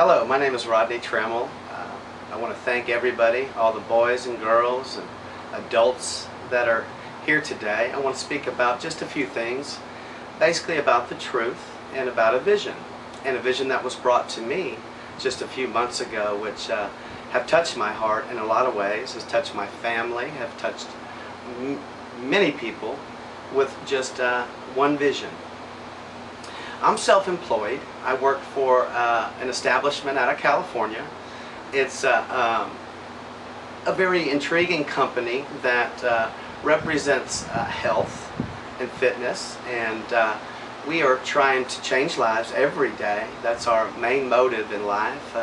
Hello, my name is Rodney. I want to thank everybody, all the boys and girls and adults that are here today. I want to speak about just a few things, basically about the truth and about a vision that was brought to me just a few months ago, which have touched my heart in a lot of ways, has touched my family, have touched many people with just one vision. I'm self-employed. I work for an establishment out of California. It's a very intriguing company that represents health and fitness, and we are trying to change lives every day. That's our main motive in life.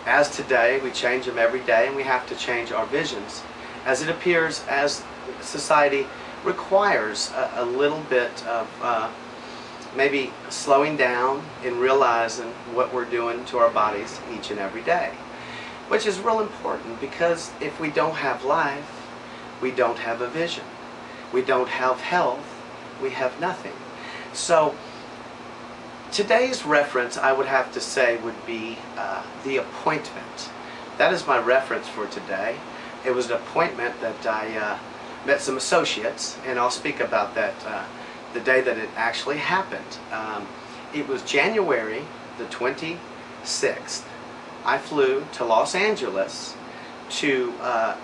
As today, we change them every day, and we have to change our visions as it appears as society requires a little bit of maybe slowing down and realizing what we're doing to our bodies each and every day, which is real important, because if we don't have life, we don't have a vision. We don't have health, we have nothing. So today's reference, I would have to say, would be the appointment. That is my reference for today. It was an appointment that I met some associates, and I'll speak about that the day that it actually happened. It was January the 26th. I flew to Los Angeles to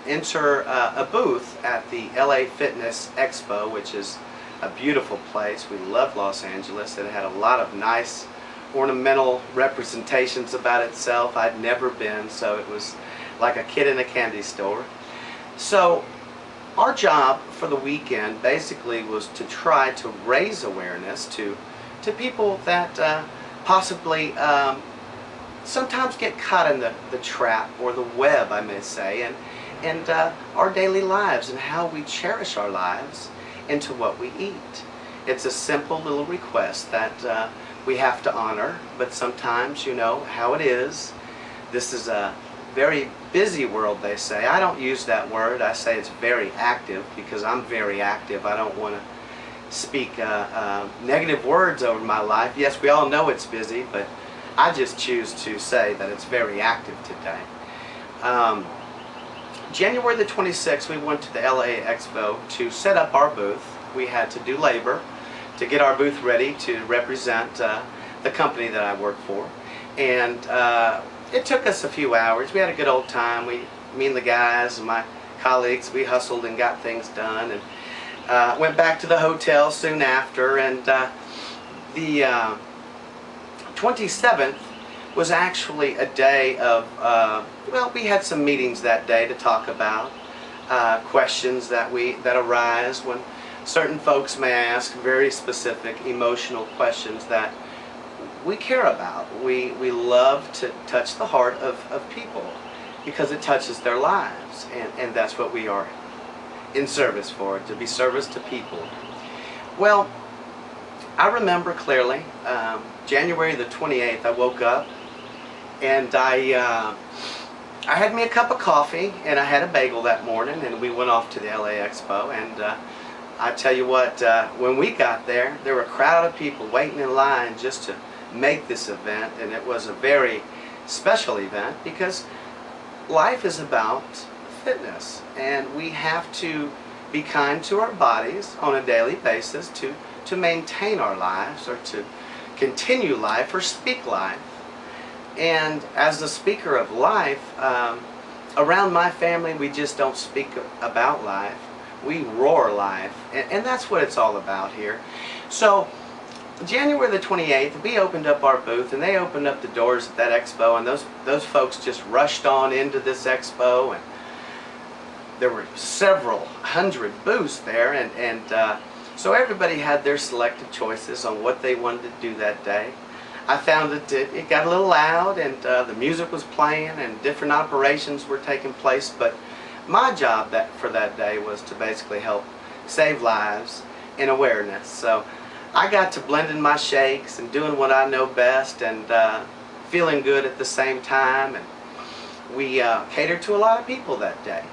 enter a booth at the LA Fitness Expo, which is a beautiful place. We love Los Angeles. It had a lot of nice ornamental representations about itself. I'd never been, so it was like a kid in a candy store. So our job for the weekend basically was to try to raise awareness to people that possibly sometimes get caught in the trap or the web, I may say, and our daily lives and how we cherish our lives into what we eat. It's a simple little request that we have to honor, but sometimes, you know how it is. This is a very busy world, they say. I don't use that word. I say it's very active, because I'm very active. I don't want to speak negative words over my life. Yes, we all know it's busy, but I just choose to say that it's very active today. January the 26th, we went to the LA Expo to set up our booth. We had to do labor to get our booth ready to represent the company that I work for. And it took us a few hours. We had a good old time. Me and the guys and my colleagues, we hustled and got things done, and went back to the hotel soon after. And the 27th was actually a day of, well, we had some meetings that day to talk about questions that arise when certain folks may ask very specific emotional questions that we care about. We love to touch the heart of people, because it touches their lives, and that's what we are in service for, to be service to people. Well, I remember clearly, January the 28th, I woke up and I had me a cup of coffee and I had a bagel that morning, and we went off to the LA Expo. And I tell you what, when we got there, there were a crowd of people waiting in line just to make this event, and it was a very special event, because life is about fitness, and we have to be kind to our bodies on a daily basis to maintain our lives, or to continue life, or speak life. And as the speaker of life, around my family, we just don't speak about life. We roar life, and that's what it's all about here. So January the 28th, we opened up our booth, and they opened up the doors at that expo, and those folks just rushed on into this expo, and there were several hundred booths there, and so everybody had their selected choices on what they wanted to do that day. I found that it got a little loud, and the music was playing, and different operations were taking place, but my job for that day was to basically help save lives and awareness. So I got to blending my shakes and doing what I know best, and feeling good at the same time, and we catered to a lot of people that day.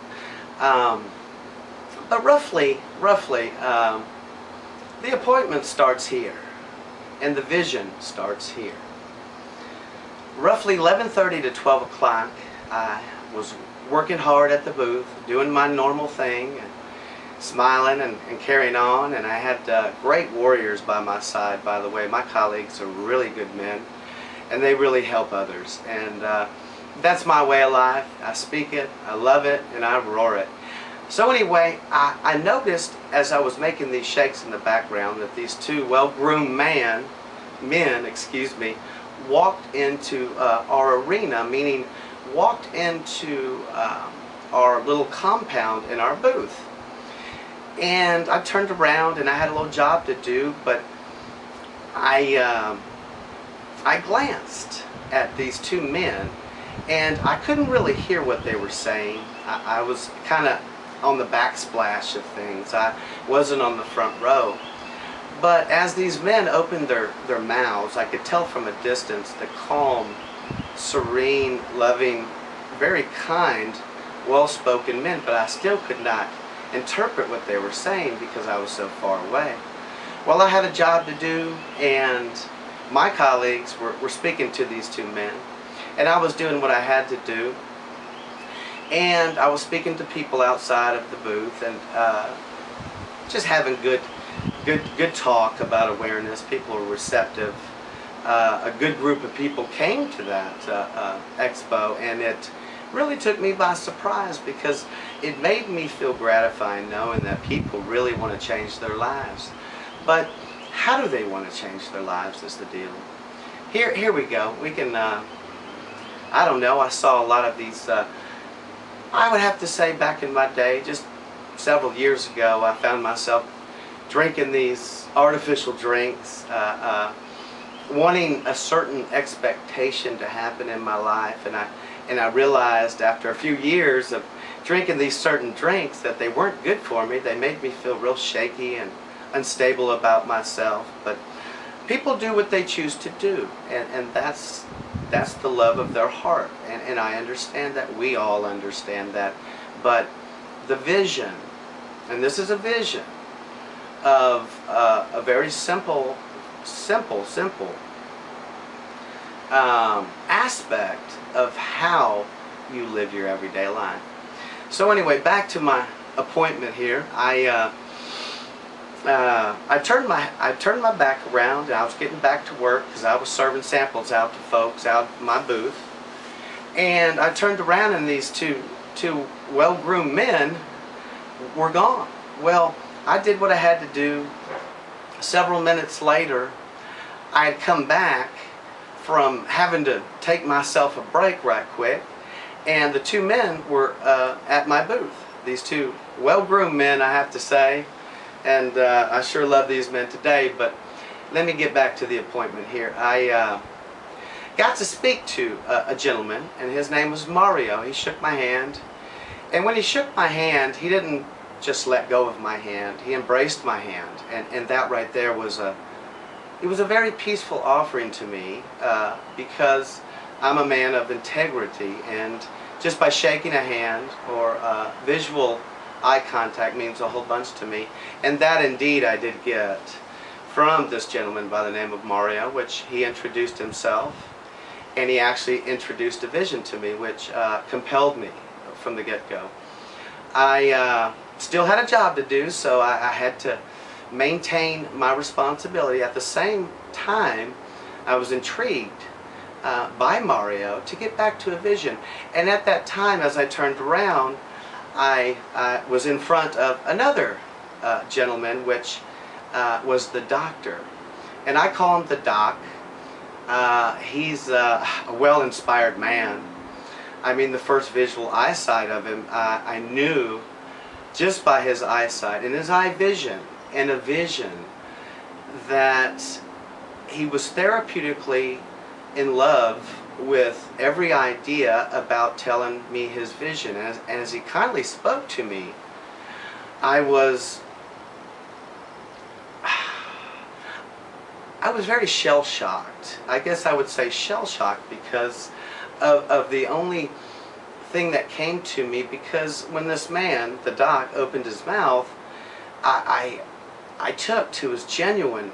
But roughly, the appointment starts here, and the vision starts here. roughly 11:30 to 12 o'clock, I was working hard at the booth, doing my normal thing, and smiling and carrying on. And I had great warriors by my side, by the way. My colleagues are really good men, and they really help others. And that's my way of life. I speak it, I love it, and I roar it. So anyway, I noticed as I was making these shakes in the background that these two well-groomed men, walked into our arena, meaning walked into our little compound in our booth. And I turned around and I had a little job to do, but I glanced at these two men and I couldn't really hear what they were saying. I was kind of on the backsplash of things. I wasn't on the front row. But as these men opened their mouths, I could tell from a distance the calm, serene, loving, very kind, well-spoken men, but I still could not interpret what they were saying because I was so far away. Well, I had a job to do, and my colleagues were speaking to these two men, and I was doing what I had to do, and I was speaking to people outside of the booth, and just having good talk about awareness. People were receptive. A good group of people came to that expo, and it really took me by surprise because it made me feel gratified knowing that people really want to change their lives. But how do they want to change their lives is the deal. Here we go. We can, I don't know, I saw a lot of these, I would have to say back in my day, just several years ago, I found myself drinking these artificial drinks, wanting a certain expectation to happen in my life, and I realized after a few years of drinking these certain drinks that they weren't good for me. They made me feel real shaky and unstable about myself. But people do what they choose to do, and that's the love of their heart, and I understand that. We all understand that. But the vision, and this is a vision of a very simple aspect of how you live your everyday life. So anyway, back to my appointment here. I turned my back around, and I was getting back to work because I was serving samples out to folks out of my booth. And I turned around, and these two well-groomed men were gone. Well, I did what I had to do. Several minutes later, I had come back from having to take myself a break right quick, and the two men were at my booth. These two well-groomed men, I have to say, and I sure love these men today. But let me get back to the appointment here. I got to speak to a gentleman, and his name was Mario. He shook my hand, and when he shook my hand, he didn't just let go of my hand. He embraced my hand, and that right there was it was a very peaceful offering to me, because I'm a man of integrity, and just by shaking a hand or visual eye contact means a whole bunch to me. And that indeed I did get from this gentleman by the name of Mario, which he introduced himself, and he actually introduced a vision to me which compelled me from the get-go. I still had a job to do, so I had to maintain my responsibility. At the same time, I was intrigued by Mario to get back to a vision. And at that time, as I turned around, I was in front of another gentleman, which was the doctor. And I call him the doc. He's a well-inspired man. I mean, the first visual eyesight of him, I knew just by his eyesight and his eye vision, and a vision that he was therapeutically in love with every idea about telling me his vision. And as he kindly spoke to me, I was very shell-shocked. I guess I would say shell-shocked because of the only thing that came to me, because when this man, the doc, opened his mouth, I took to his genuine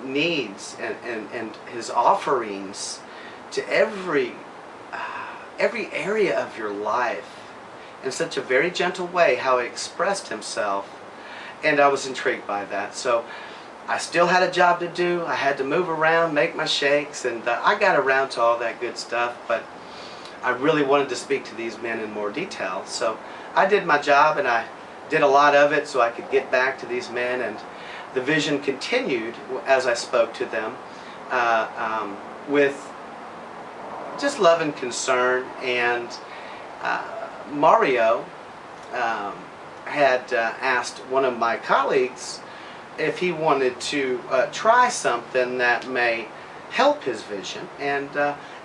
needs and his offerings to every area of your life in such a very gentle way, how he expressed himself, and I was intrigued by that. So I still had a job to do. I had to move around, make my shakes, and I got around to all that good stuff, but I really wanted to speak to these men in more detail. So I did my job, and I did a lot of it so I could get back to these men, and the vision continued as I spoke to them with just love and concern. And Mario had asked one of my colleagues if he wanted to try something that may help his vision. And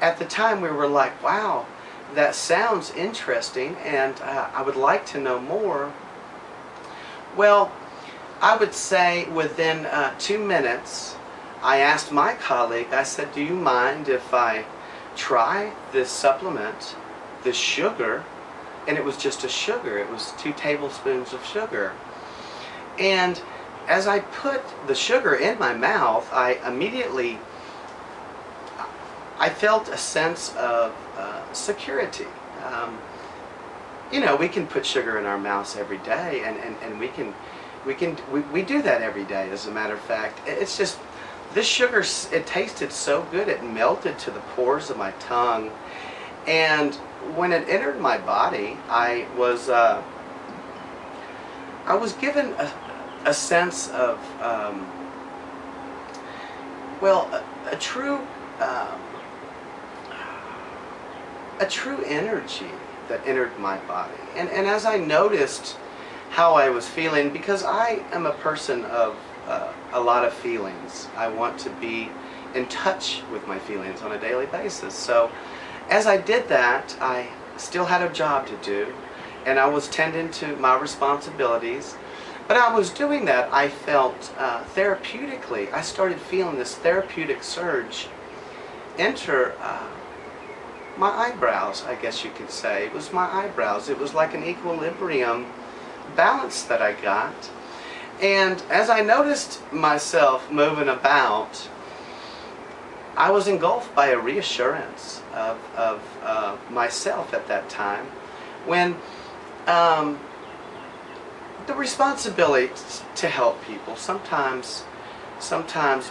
at the time we were like, wow, that sounds interesting, and I would like to know more. Well, I would say within 2 minutes, I asked my colleague, I said, do you mind if I try this supplement, this sugar? And it was just a sugar. It was 2 tablespoons of sugar. And as I put the sugar in my mouth, I felt a sense of security. You know, we can put sugar in our mouths every day, and we do that every day, as a matter of fact. It's just, this sugar, it tasted so good, it melted to the pores of my tongue. And when it entered my body, I was given a sense of, well, a true energy that entered my body. And as I noticed how I was feeling, because I am a person of a lot of feelings. I want to be in touch with my feelings on a daily basis. So as I did that, I still had a job to do, and I was tending to my responsibilities. But I was doing that, I felt therapeutically, I started feeling this therapeutic surge enter my eyebrows, I guess you could say. It was my eyebrows. It was like an equilibrium balance that I got. And as I noticed myself moving about, I was engulfed by a reassurance of myself at that time, when the responsibility to help people sometimes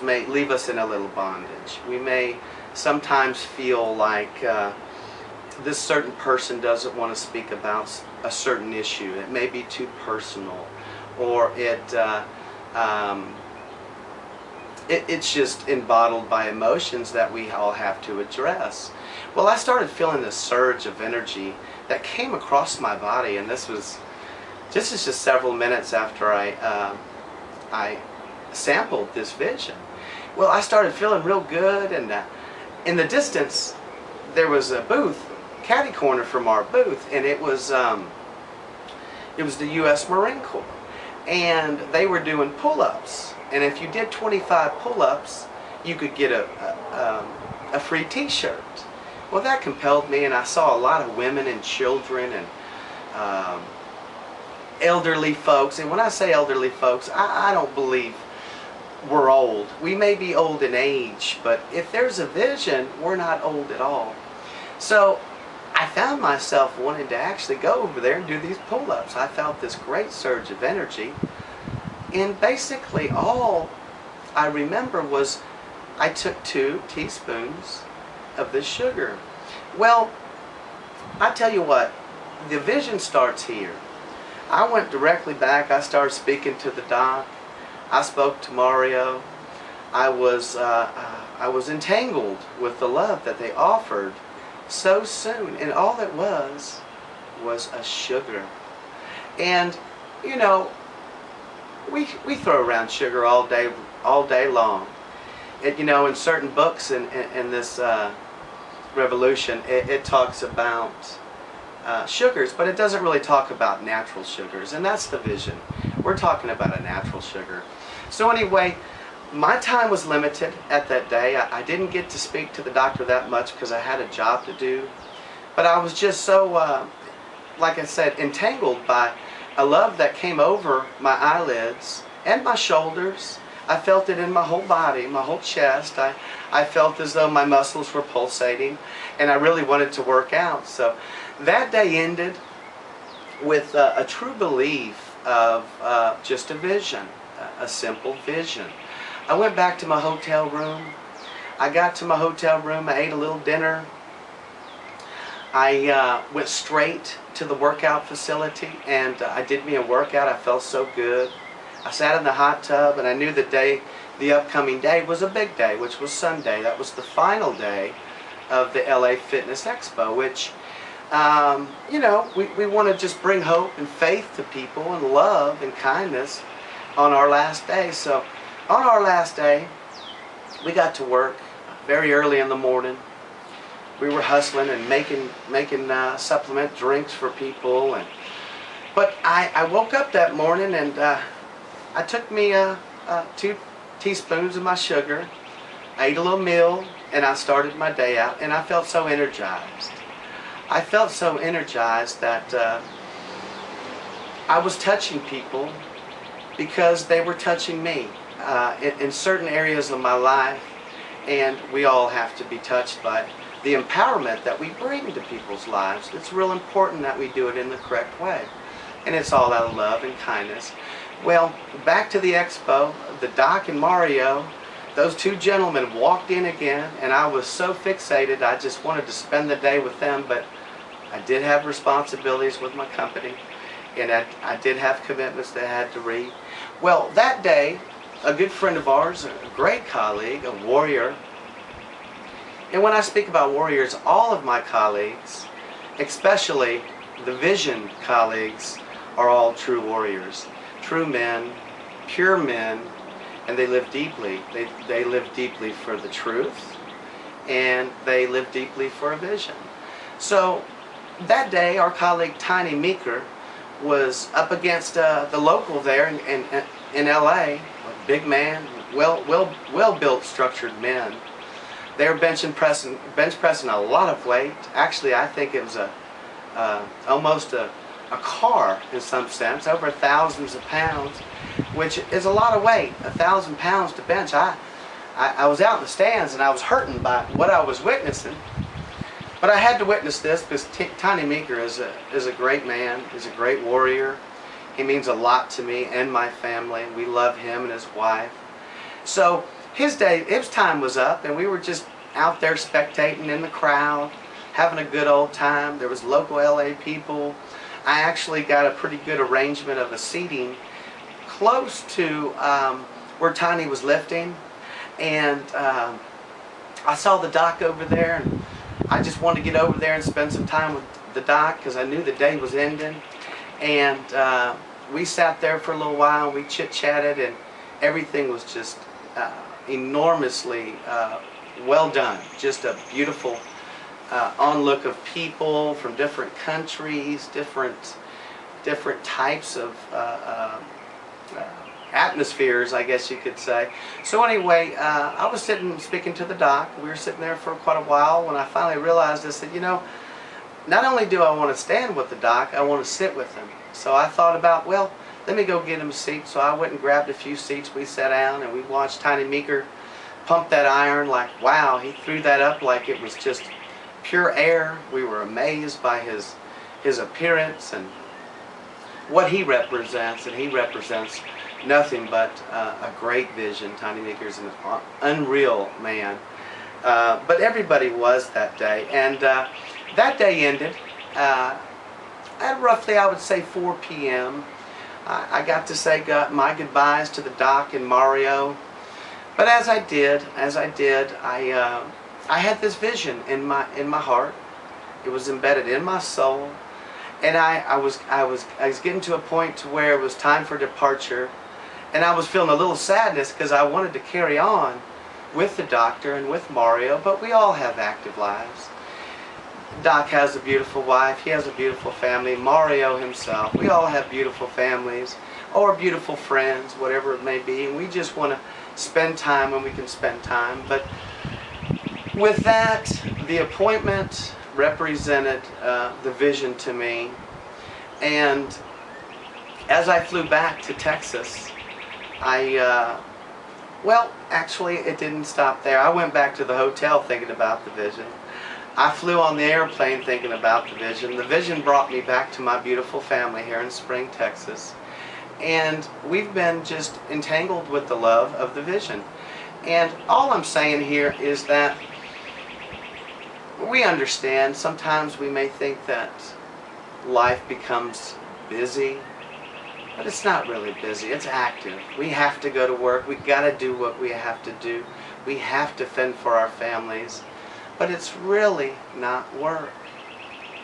may leave us in a little bondage. We may sometimes feel like this certain person doesn't want to speak about a certain issue. It may be too personal, or it's just embottled by emotions that we all have to address. Well, I started feeling this surge of energy that came across my body, and this is just several minutes after I sampled this vision. Well, I started feeling real good, and in the distance there was a booth, catty corner from our booth, and it was the U.S. Marine Corps, and they were doing pull-ups. And if you did 25 pull-ups, you could get a free t-shirt. Well, that compelled me, and I saw a lot of women and children and elderly folks. And when I say elderly folks, I don't believe we're old. We may be old in age, but if there's a vision, we're not old at all. So I found myself wanting to actually go over there and do these pull-ups. I felt this great surge of energy, and basically all I remember was I took 2 teaspoons of this sugar. Well, I tell you what, the vision starts here. I went directly back. I started speaking to the doc. I spoke to Mario. I was entangled with the love that they offered so soon, and all it was a sugar. And you know, we throw around sugar all day long. You know, in certain books in this revolution, it talks about sugars, but it doesn't really talk about natural sugars, and that's the vision. We're talking about a natural sugar. So anyway, my time was limited at that day. I didn't get to speak to the doctor that much because I had a job to do, but I was just so, like I said, entangled by a love that came over my eyelids and my shoulders. I felt it in my whole body, my whole chest. I felt as though my muscles were pulsating, and I really wanted to work out. So that day ended with a true belief of just a vision, a simple vision. I went back to my hotel room. I got to my hotel room, I ate a little dinner. I went straight to the workout facility, and I did me a workout. I felt so good. I sat in the hot tub, and I knew the upcoming day was a big day, which was Sunday. That was the final day of the LA Fitness Expo, which, you know, we want to just bring hope and faith to people, and love and kindness on our last day. So on our last day, we got to work very early in the morning. We were hustling and making supplement drinks for people, but I woke up that morning, and I took me 2 teaspoons of my sugar. I ate a little meal, and I started my day out, and I felt so energized. I felt so energized that I was touching people because they were touching me in certain areas of my life, and we all have to be touched by the empowerment that we bring to people's lives. It's real important that we do it in the correct way, and it's all out of love and kindness. Well, back to the expo, the Doc and Mario, those 2 gentlemen walked in again, and I was so fixated I just wanted to spend the day with them, but I did have responsibilities with my company, and I did have commitments that I had to read. Well, that day, a good friend of ours, a great colleague, a warrior, and when I speak about warriors, all of my colleagues, especially the Vision colleagues, are all true warriors, true men, pure men, and they live deeply. They live deeply for the truth, and they live deeply for a vision. So that day, our colleague Tiny Meeker was up against the local there in LA, a big man, well-built, structured men. They were bench pressing a lot of weight. Actually, I think it was almost a car in some sense, over thousands of pounds, which is a lot of weight, 1,000 pounds to bench. I was out in the stands, and I was hurting by what I was witnessing. But I had to witness this because Tiny Meeker is a great man. He's a great warrior. He means a lot to me and my family. We love him and his wife. So his time was up, and we were just out there spectating in the crowd, having a good old time. There was local LA people. I actually got a pretty good arrangement of a seating close to where Tiny was lifting, and I saw the Doc over there, and I just wanted to get over there and spend some time with the Doc because I knew the day was ending. And we sat there for a little while, and we chit-chatted, and everything was just enormously well done. Just a beautiful onlook of people from different countries, different types of atmospheres, I guess you could say. So anyway, I was speaking to the Doc. We were sitting there for quite a while when I finally realized, I said, you know, not only do I want to stand with the Doc, I want to sit with him. So I thought about, well, let me go get him a seat. So I went and grabbed a few seats. We sat down, and we watched Tiny Meeker pump that iron. Like, wow, he threw that up like it was just pure air. We were amazed by his appearance and what he represents, and he represents nothing but a great vision. Tiny Meeker is an unreal man. But everybody was that day, and that day ended at roughly, I would say, 4 p.m. I got to say my goodbyes to the Doc and Mario. But as I did, I had this vision in my heart. It was embedded in my soul, and I was getting to a point to where it was time for departure, and I was feeling a little sadness because I wanted to carry on with the Doctor and with Mario, but we all have active lives. Doc has a beautiful wife, he has a beautiful family, Mario himself, we all have beautiful families or beautiful friends, whatever it may be, and we just want to spend time when we can spend time. But with that, the appointment represented the vision to me, and as I flew back to Texas, I Well, actually, it didn't stop there. I went back to the hotel thinking about the vision. I flew on the airplane thinking about the vision. The vision brought me back to my beautiful family here in Spring, Texas. And we've been just entangled with the love of the vision. And all I'm saying here is that we understand sometimes we may think that life becomes busy, but it's not really busy, it's active. We have to go to work, we got to do what we have to do. We have to fend for our families, but it's really not work.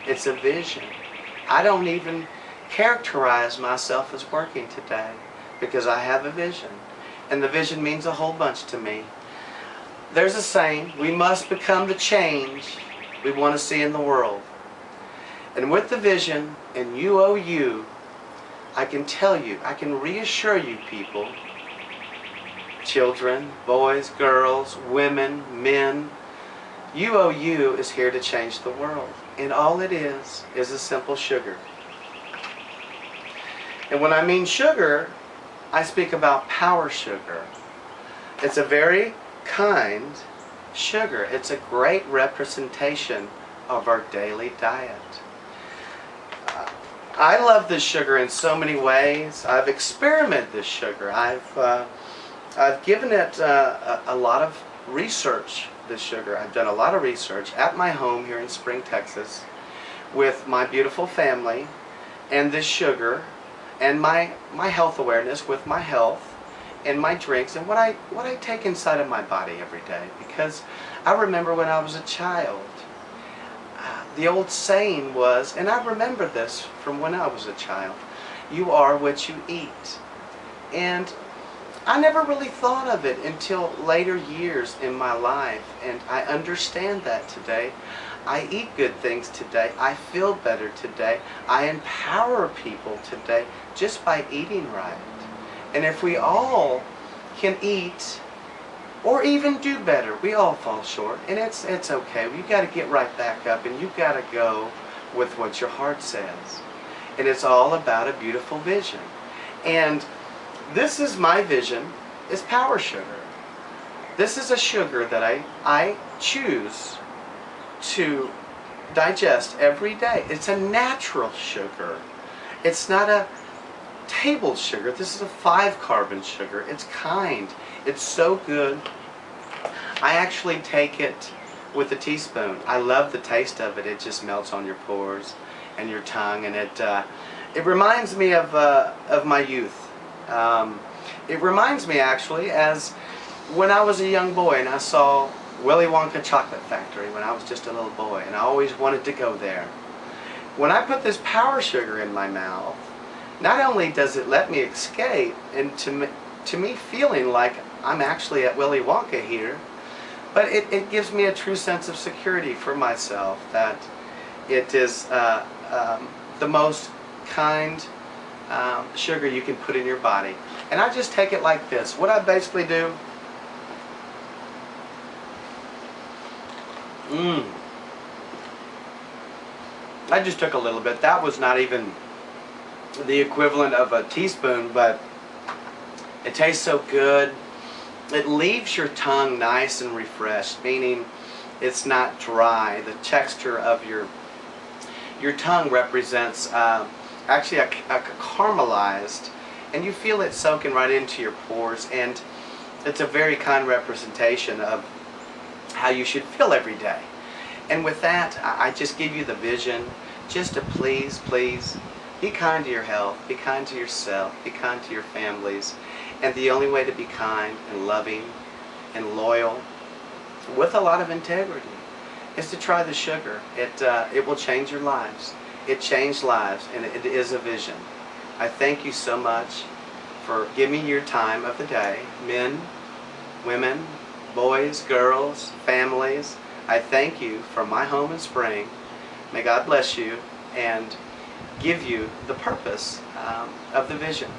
It's a vision. I don't even characterize myself as working today because I have a vision, and the vision means a whole bunch to me. There's a saying, we must become the change we want to see in the world. And with the vision and UOU, I can tell you, I can reassure you people, children, boys, girls, women, men, UOU is here to change the world. And all it is a simple sugar. And when I mean sugar, I speak about power sugar. It's a very kind sugar. It's a great representation of our daily diet. I love this sugar in so many ways. I've experimented this sugar. I've given it a lot of research, this sugar. I've done a lot of research at my home here in Spring, Texas with my beautiful family and this sugar and my health awareness with my health and my drinks and what I take inside of my body every day. Because I remember when I was a child, the old saying was, and I remember this from when I was a child, you are what you eat. And I never really thought of it until later years in my life, and I understand that today. I eat good things today. I feel better today. I empower people today just by eating right. And if we all can eat or even do better, we all fall short, and it's okay. You got to get right back up, and you got to go with what your heart says. And it's all about a beautiful vision. And this is my vision, is power sugar. This is a sugar that I choose to digest every day. It's a natural sugar. It's not a table sugar. This is a 5-carbon sugar. It's kind. It's so good. I actually take it with a teaspoon. I love the taste of it. It just melts on your pores and your tongue, and it reminds me of my youth. It reminds me actually as when I was a young boy and I saw Willy Wonka Chocolate Factory when I was just a little boy, and I always wanted to go there. When I put this power sugar in my mouth, not only does it let me escape and to me feeling like I'm actually at Willy Wonka here, but it gives me a true sense of security for myself that it is the most kind sugar you can put in your body. And I just take it like this. What I basically do, I just took a little bit. That was not even the equivalent of a teaspoon, but it tastes so good. It leaves your tongue nice and refreshed, meaning it's not dry. The texture of your tongue represents actually a caramelized, and you feel it soaking right into your pores, and it's a very kind representation of how you should feel every day. And with that, I just give you the vision just to please be kind to your health, be kind to yourself, be kind to your families. And the only way to be kind and loving and loyal with a lot of integrity is to try the sugar. It will change your lives. It changed lives, and it is a vision. I thank you so much for giving your time of the day. Men, women, boys, girls, families, I thank you from my home in Spring. May God bless you and give you the purpose of the vision.